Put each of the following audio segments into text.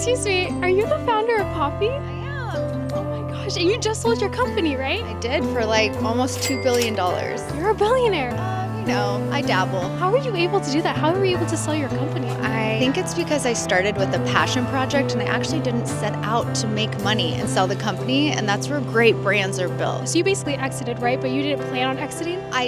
Excuse me, are you the founder of Poppy? I am. Oh my gosh, and you just sold your company, right? I did for like almost $2 billion. You're a billionaire. I dabble. How were you able to do that? How were you able to sell your company? I think it's because I started with a passion project and I actually didn't set out to make money and sell the company, and that's where great brands are built. So you basically exited, right? But you didn't plan on exiting? I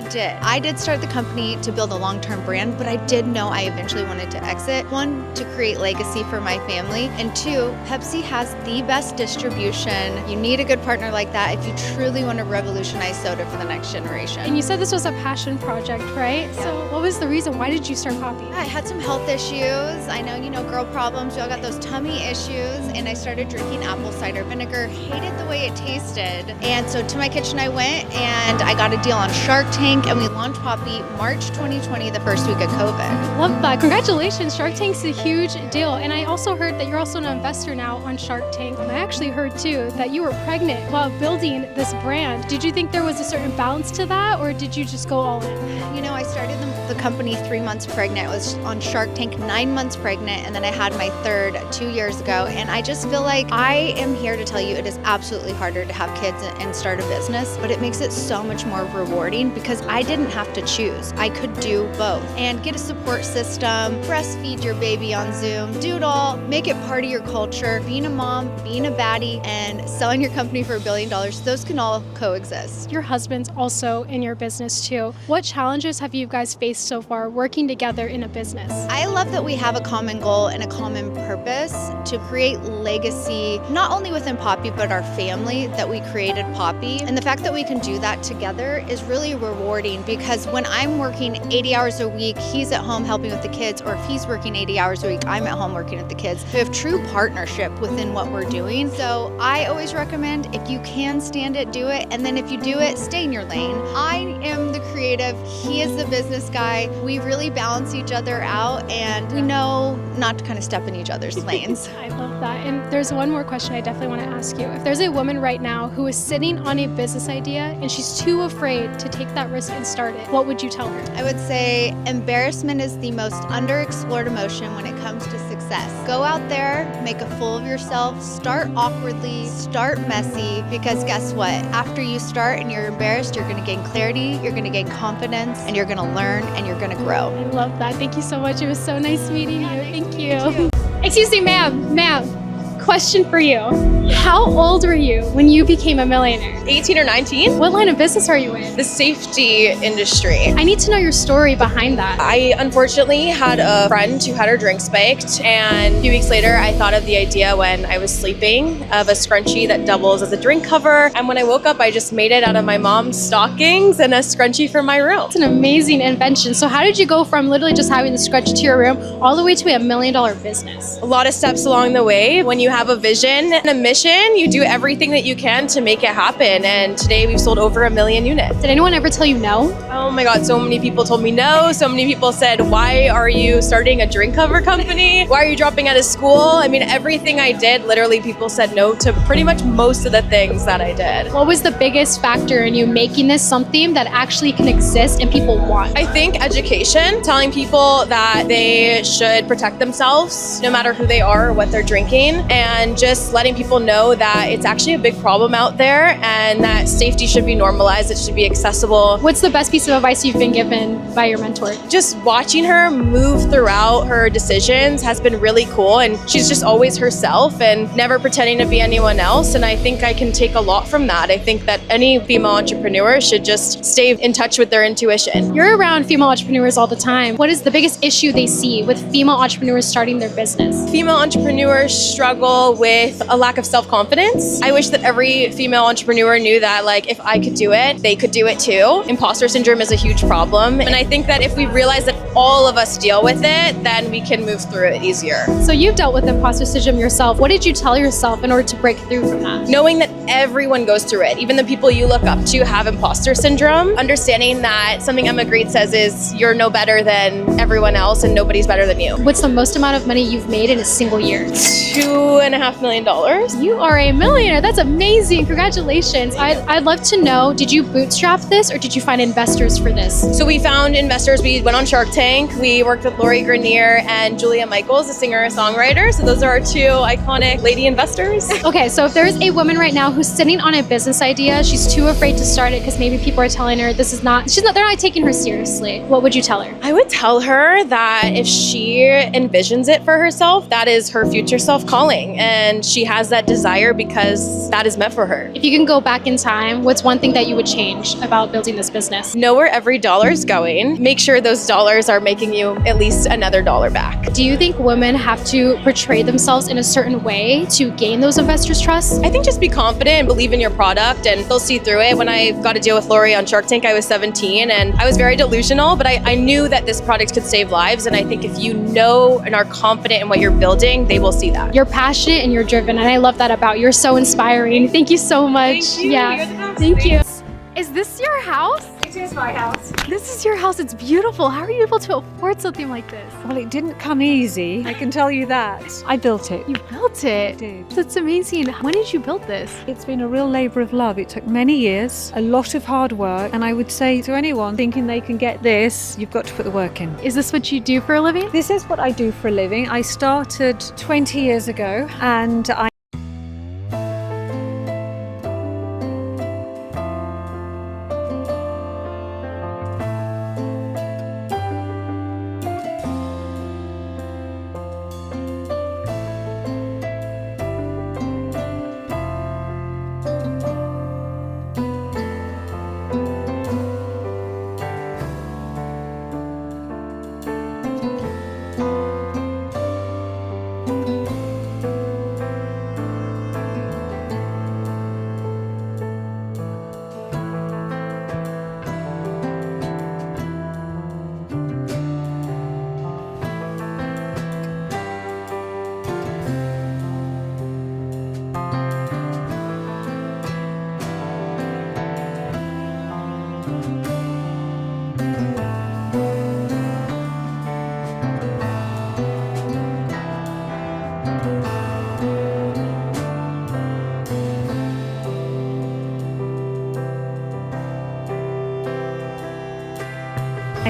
did start the company to build a long-term brand, but I did know I eventually wanted to exit. One, to create legacy for my family, and two, Pepsi has the best distribution. You need a good partner like that if you truly want to revolutionize soda for the next generation. And you said this was a passion project, right? Yeah. So what was the reason? Why did you start Poppy? I had some health issues. I know, girl problems. We all got those tummy issues. And I started drinking apple cider vinegar. Hated the way it tasted. And so to my kitchen I went and I got a deal on Shark Tank and we launched Poppy March 2020, the first week of COVID. Love that. Congratulations. Shark Tank's a huge deal. And I also heard that you're also an investor now on Shark Tank. And I actually heard too that you were pregnant while building this brand. Did you think there was a certain balance to that, or did you just go all in? I started the company 3 months pregnant. I was on Shark Tank 9 months pregnant, and then I had my third 2 years ago. And I just feel like I am here to tell you it is absolutely harder to have kids and start a business, but it makes it so much more rewarding because I didn't have to choose. I could do both and get a support system, breastfeed your baby on Zoom, do it all, make it part of your culture, being a mom, being a baddie, and selling your company for $1 billion. Those can all coexist. Your husband's also in your business too. What challenges have you guys faced so far working together in a business? I love that we have a common goal and a common purpose to create legacy, not only within Poppy, but our family, that we created Poppy. And the fact that we can do that together is really rewarding because when I'm working 80 hours a week, he's at home helping with the kids, or if he's working 80 hours a week, I'm at home working with the kids. We have true partnership within what we're doing. So I always recommend, if you can stand it, do it. And then if you do it, stay in your lane. I am the creative, he is the business guy. We really balance each other out and we know not to kind of step in each other's lanes. I love that. And there's one more question I definitely want to ask you. If there's a woman right now who is sitting on a business idea and she's too afraid to take that risk and start it, what would you tell her? I would say embarrassment is the most underexplored emotion when it comes to success. Go out there, make a fool of yourself, start awkwardly, start messy, because guess what? After you start and you're embarrassed, you're going to gain clarity, you're going to gain confidence, and you're going to learn and you're going to grow. I love that. Thank you so much. It was so nice meeting you. Thank you. Excuse me, ma'am. Question for you. How old were you when you became a millionaire? 18 or 19. What line of business are you in? The safety industry. I need to know your story behind that. I unfortunately had a friend who had her drink spiked, and a few weeks later I thought of the idea when I was sleeping of a scrunchie that doubles as a drink cover, and when I woke up I just made it out of my mom's stockings and a scrunchie for my room. It's an amazing invention. So how did you go from literally just having the scrunchie to your room all the way to $1 million business? A lot of steps along the way. When you have a vision and a mission, you do everything that you can to make it happen, and today we've sold over 1 million units. Did anyone ever tell you no? Oh my God, so many people told me no. So many people said, why are you starting a drink cover company? Why are you dropping out of school? I mean, everything I did, literally people said no to pretty much most of the things that I did. What was the biggest factor in you making this something that actually can exist and people want? I think education, telling people that they should protect themselves no matter who they are or what they're drinking, and just letting people know that it's actually a big problem out there and that safety should be normalized, it should be accessible. What's the best piece of advice you've been given by your mentor? Just watching her move throughout her decisions has been really cool, and she's just always herself and never pretending to be anyone else, and I think I can take a lot from that. I think that any female entrepreneur should just stay in touch with their intuition. You're around female entrepreneurs all the time. What is the biggest issue they see with female entrepreneurs starting their business? Female entrepreneurs struggle with a lack of self-confidence. I wish that every female entrepreneur knew that, like, if I could do it, they could do it too. Imposter syndrome is a huge problem, and I think that if we realize that all of us deal with it, then we can move through it easier. So you've dealt with imposter syndrome yourself. What did you tell yourself in order to break through from that? Knowing that everyone goes through it, even the people you look up to have imposter syndrome, understanding that something Emma Grede says is you're no better than everyone else and nobody's better than you. What's the most amount of money you've made in a single year? $2.5 million. You are a millionaire. That's amazing. Congratulations. I'd love to know, did you bootstrap this or did you find investors for this? So we found investors. We went on Shark Tank. We worked with Lori Grenier and Julia Michaels, a singer-songwriter. So those are our two iconic lady investors. Okay, so if there's a woman right now who's sitting on a business idea, she's too afraid to start it because maybe people are telling her they're not taking her seriously. What would you tell her? I would tell her that if she envisions it for herself, that is her future self calling. And she has that desire because that is meant for her. If you can go back in time, what's one thing that you would change about building this business? Know where every dollar is going. Make sure those dollars are making you at least another dollar back. Do you think women have to portray themselves in a certain way to gain those investors' trust? I think just be confident and believe in your product and they'll see through it. When I got a deal with Lori on Shark Tank, I was 17 and I was very delusional, but I knew that this product could save lives. And I think if you know and are confident in what you're building, they will see that. You're passionate and you're driven, and I love that about you. You're so inspiring. Thank you so much. Thank you. Yeah. You're the best. Thank you. Thanks. Is this your house? It is my house. This is your house. It's beautiful. How are you able to afford something like this? Well, it didn't come easy, I can tell you that. I built it. You built it. I did. That's amazing. When did you build this? It's been a real labour of love. It took many years, a lot of hard work, and I would say to anyone thinking they can get this, you've got to put the work in. Is this what you do for a living? This is what I do for a living. I started 20 years ago, and I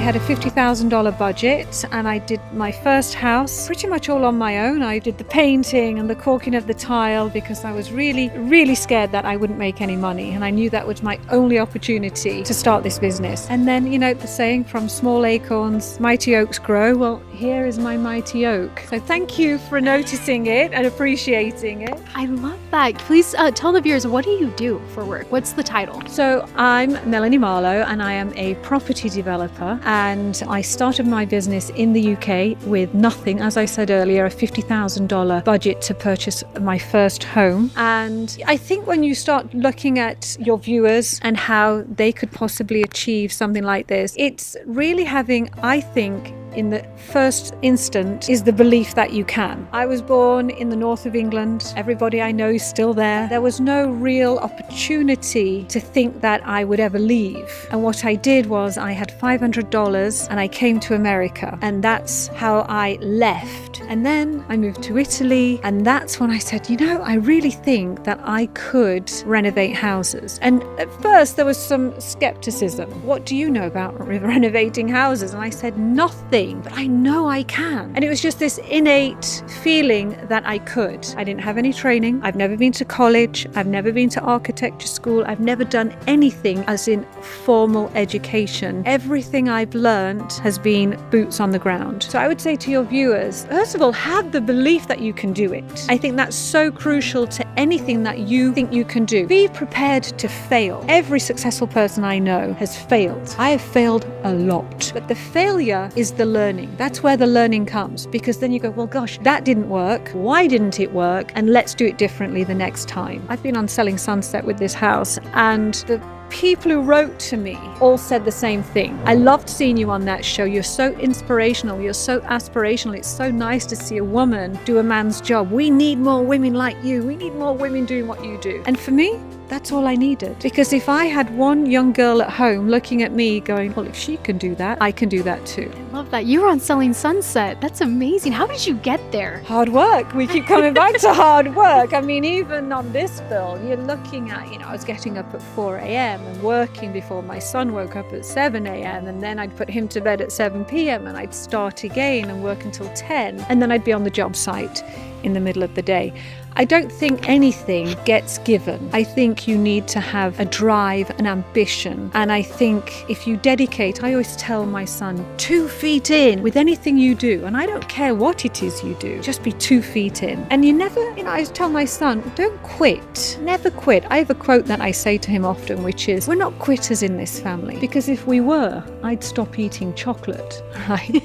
had a $50,000 budget and I did my first house pretty much all on my own. I did the painting and the caulking of the tile because I was really scared that I wouldn't make any money, and I knew that was my only opportunity to start this business. And then, you know, the saying, from small acorns mighty oaks grow. Well, here is my mighty oak. So thank you for noticing it and appreciating it. I love that. Please tell the viewers, what do you do for work? What's the title? So I'm Ann Mahlum and I am a property developer, and I started my business in the UK with nothing. As I said earlier, a $50,000 budget to purchase my first home. And I think when you start looking at your viewers and how they could possibly achieve something like this, it's really having, I think, in the first instant, is the belief that you can. I was born in the north of England. Everybody I know is still there. There was no real opportunity to think that I would ever leave. And what I did was I had $500 and I came to America, and that's how I left. And then I moved to Italy, and that's when I said, you know, I really think that I could renovate houses. And at first there was some skepticism. What do you know about renovating houses? And I said, nothing. But I know I can. And it was just this innate feeling that I could. I didn't have any training. I've never been to college. I've never been to architecture school. I've never done anything as in formal education. Everything I've learned has been boots on the ground. So I would say to your viewers, first of all, have the belief that you can do it. I think that's so crucial to anything that you think you can do. Be prepared to fail. Every successful person I know has failed. I have failed a lot. But the failure is the learning. That's where the learning comes, because then you go, well, gosh, that didn't work. Why didn't it work? And let's do it differently the next time. I've been on Selling Sunset with this house, and the people who wrote to me all said the same thing. I loved seeing you on that show. You're so inspirational. You're so aspirational. It's so nice to see a woman do a man's job. We need more women like you. We need more women doing what you do. And for me, That's all I needed. Because if I had one young girl at home looking at me going, well, if she can do that, I can do that too. I love that. You were on Selling Sunset. That's amazing. How did you get there? Hard work. We keep coming back to hard work. I mean, even on this bill, you're looking at, I was getting up at 4 a.m. and working before my son woke up at 7 a.m. and then I'd put him to bed at 7 p.m. and I'd start again and work until 10. And then I'd be on the job site in the middle of the day. I don't think anything gets given. I think you need to have a drive, an ambition. And I think if you dedicate, I always tell my son, 2 feet in with anything you do. And I don't care what it is you do, just be 2 feet in. And you never, I tell my son, don't quit, never quit. I have a quote that I say to him often, which is, we're not quitters in this family. Because if we were, I'd stop eating chocolate. Right?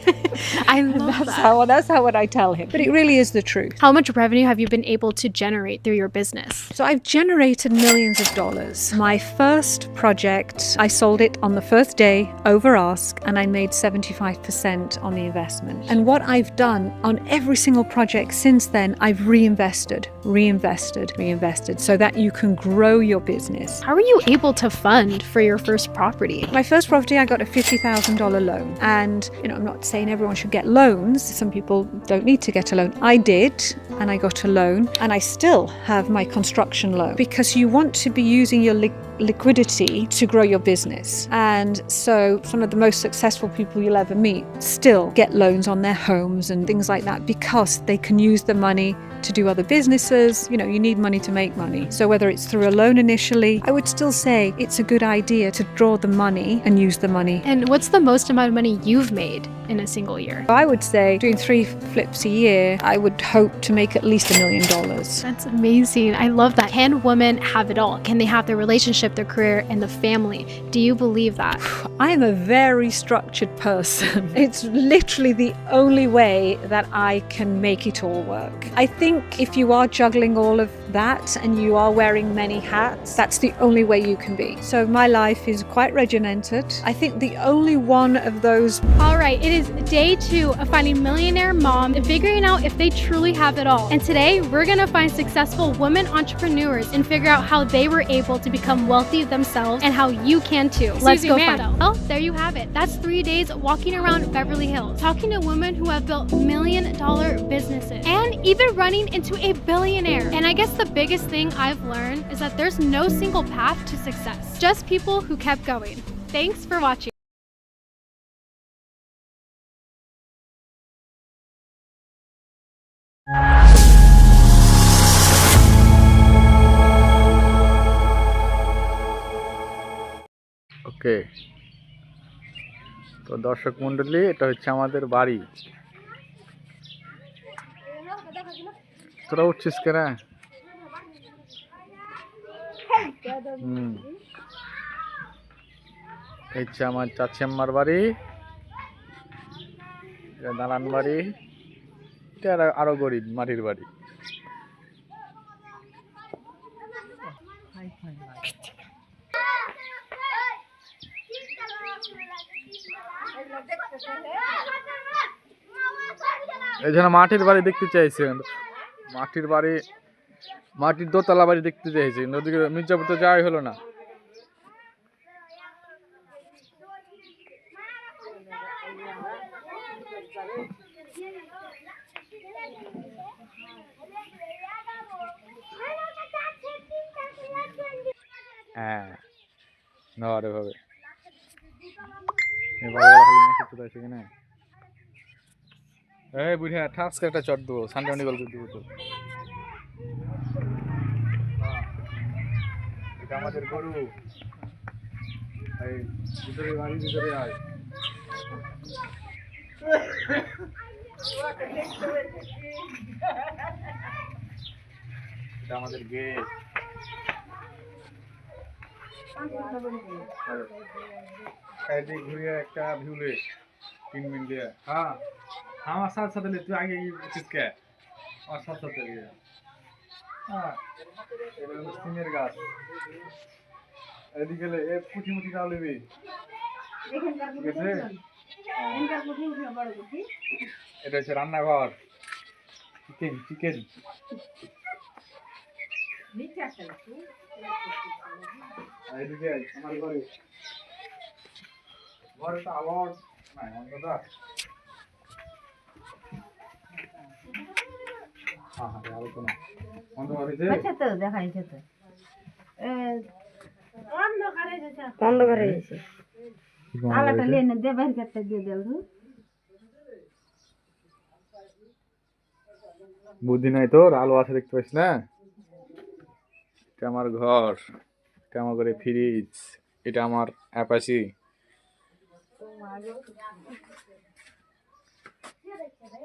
I love That's how what I tell him. But it really is the truth. How much revenue have you been able to generate through your business? So I've generated millions of dollars. My first project, I sold it on the first day over ask, and I made 75% on the investment. And what I've done on every single project since then, I've reinvested so that you can grow your business. How were you able to fund for your first property? My first property, I got a $50,000 loan. And, I'm not saying everyone should get loans. Some people don't need to get a loan. I did, and I got a loan. And I still have my construction loan because you want to be using your liquidity to grow your business. And so some of the most successful people you'll ever meet still get loans on their homes and things like that because they can use the money to do other businesses. You need money to make money. So whether it's through a loan initially, I would still say it's a good idea to draw the money and use the money. And what's the most amount of money you've made in a single year? I would say doing 3 flips a year, I would hope to make at least $1 million. That's amazing. I love that. Can women have it all? Can they have their relationship, their career, and the family? Do you believe that? I am a very structured person. It's literally the only way that I can make it all work. I think if you are juggling all of that and you are wearing many hats, that's the only way you can be. So my life is quite regimented. I think the only one of those. All right, it is day 2 of finding millionaire mom and figuring out if they truly have it all. And today we're gonna find successful women entrepreneurs and figure out how they were able to become wealthy themselves and how you can too. Let's go find out. Well, there you have it. That's 3 days walking around Beverly Hills, talking to women who have built $1 million businesses and even running into a billionaire. And I guess the biggest thing I've learned is that there's no single path to success, just people who kept going. Thanks for watching. ওকে, তো দর্শক মণ্ডলী, এটা হচ্ছে আমাদের বাড়ি। তোরা উঠছিস কেন? হচ্ছে আমার চাচি আম্মার বাড়ি, দালান বাড়ি, এটা আরো গরিব মাটির বাড়ি। এই জন্য মাটির বাড়ি দেখতে চাইছেন, মাটির বাড়ি, মাটির দোতলা বাড়ি দেখতে চাইছেন, ওদিকে মির্জাপুর তো যাওয়াই হলো না। হ্যাঁ, নরে ভাবে সেখানে এই বুঝে ঠাস একটা চট দেবো, সানডে অনেক গল্প দেবো। তো এটা আমাদের গরু, এই ভিতরে বাড়ি, ভিতরে আয়। এটা আমাদের গেট। এদিক ঘুরিয়ে একটা ভিউলে 3 মিনিট দিয়ে। হ্যাঁ, আমার সাথে সাথে তুই আগে উচিত কে? আমার সাথে সাথে হ্যাঁ, এটা হলো সিমের গাছ। এদিকে গেলে পুঁটি মুটি না নেবি, ঠিক আছে? এটা হচ্ছে রান্নাঘর, চিকেন চিকেন। এইদিকে আমার ঘরে ঘরে তো আলোর নাই অন্ধকার হ্যাঁ হ্যাঁ আলো তো না অন্ধকার হয়েছে আচ্ছা তো দেখাইছে তো অন্ধকার হয়ে গেছে আলাটা লেনে দে বাইরে করতে দিয়ে দেব বুদ্ধি নাই তোর আলো আছে দেখতে পাইস না এটা আমার ঘর এটা আমার ঘরে ফ্রিজ এটা আমার অ্যাপাচি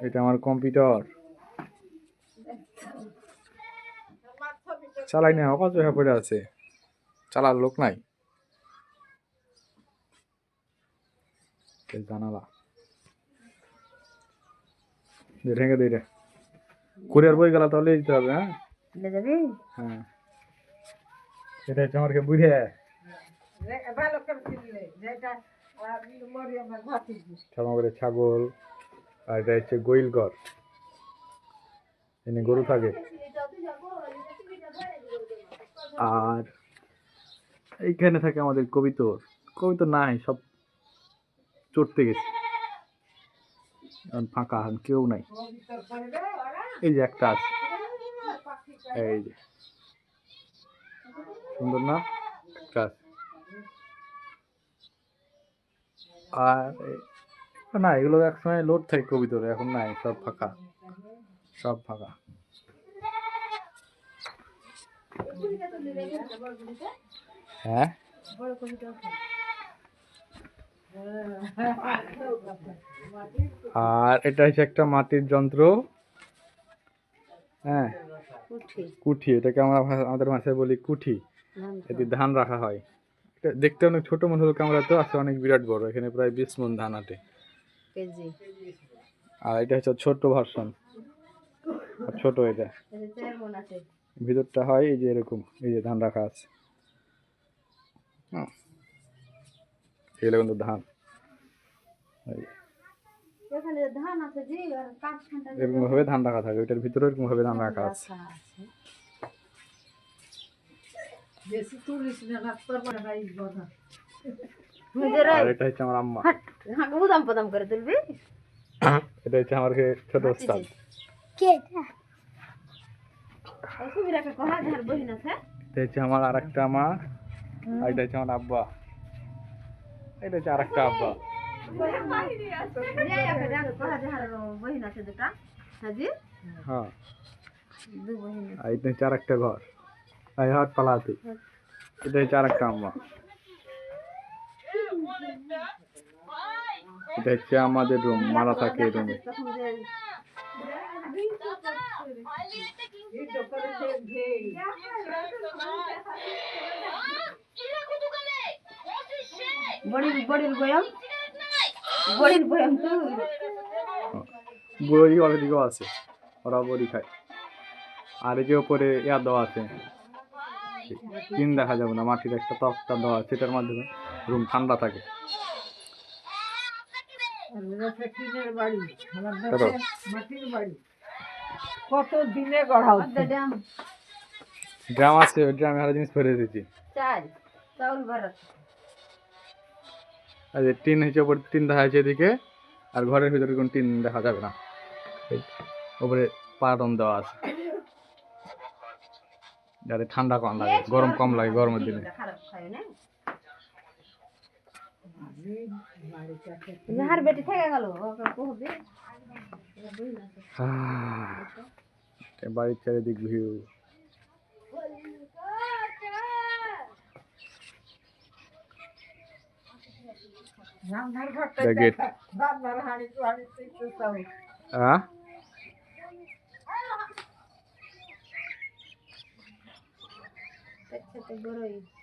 এটা আমার কম্পিউটার চালাই না অকাজ হয়ে পড়ে আছে চালার লোক নাই জানালা ঢেকে দে রে কুরিয়ার বই গেল তাহলে দিতে হবে হ্যাঁ যাবি হ্যাঁ এটা হচ্ছে আমার বুঝে ভালো করে দিলে যেটা মরিয়া ঘাটি আমার ঘরে ছাগল আর এটা হচ্ছে গোইল ঘর এনে গরু থাকে আর এইখানে থাকে আমাদের কবিতর কবিতর নাই সব চড়তে গেছে এখন ফাঁকা এখন কেউ নাই এই যে একটা আছে এই যে সুন্দর না একটা আছে আর না এগুলো একসময় লোড থাকে কবিতরে এখন নাই সব ফাঁকা সব ফাঁকা হ্যাঁ আর এটা হচ্ছে একটা মাটির যন্ত্র হ্যাঁ কুঠি এটাকে আমরা আমাদের ভাষায় বলি কুঠি এতে ধান রাখা হয় এটা দেখতে অনেক ছোট মনে হলো ক্যামেরা তো আছে অনেক বিরাট বড় এখানে প্রায় 20 মণ ধান আটে আর এটা হচ্ছে ছোট ভার্সন আর ছোট এটা ভিতরটা হয় এই যে এরকম এই যে ধান রাখা আছে এগুলো কিন্তু ধান এরকম ভাবে ধান রাখা থাকে ওইটার ভিতরে এরকম ভাবে ধান রাখা আছে আর এটা হচ্ছে আমার আম্মা করে তুলবি এটা হচ্ছে আমার ছোট ওস্তাদ এটা হচ্ছে আমার আরেকটা মা আর এটা হচ্ছে আমার আব্বা এটা হচ্ছে আরেকটা আব্বা হ্যাঁ আর এটা হচ্ছে আরেকটা ঘর এই হাত পালাতে এটা হচ্ছে আরেকটা আম্মা এটা হচ্ছে আমাদের রুম মারা থাকে এই রুমে বড়ি অলরেডিও আছে ওরা বড়ি খায় আর এই যে উপরে ইয়া দেওয়া আছে টিন দেখা যাবে না মাটির একটা তক্তা দেওয়া আছে সেটার মাধ্যমে রুম ঠান্ডা থাকে কত দিনে গড়া ড্রাম আছে ওই ড্রামে আরো জিনিস ফেলে দিয়েছি আর যে টিন হচ্ছে উপরে টিন দেখা যাচ্ছে এদিকে আর ঘরের ভিতরে কোনো টিন দেখা যাবে না উপরে পাটন দেওয়া আছে যাতে ঠান্ডা কম লাগে গরম কম লাগে গরমের দিনে বাড়ির চারিদিক ভিউ গেট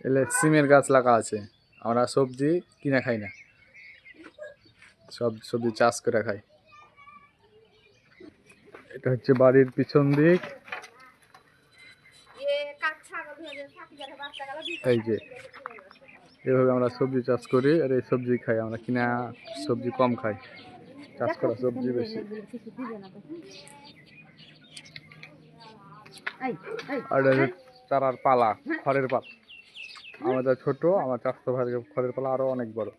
এলে সিমের গাছ লাগা আছে আমরা সবজি কিনে খাই না সব সবজি চাষ করে খাই এটা হচ্ছে বাড়ির পিছন দিক এই যে এভাবে আমরা সবজি চাষ করি আর এই সবজি খাই আমরা কিনা সবজি কম খাই চাষ করা সবজি বেশি আর চারার পালা, খড়ের পালা। আমাদের ছোট, আমার চাচাতো ভাইয়ের খড়ের পালা আরো অনেক বড়।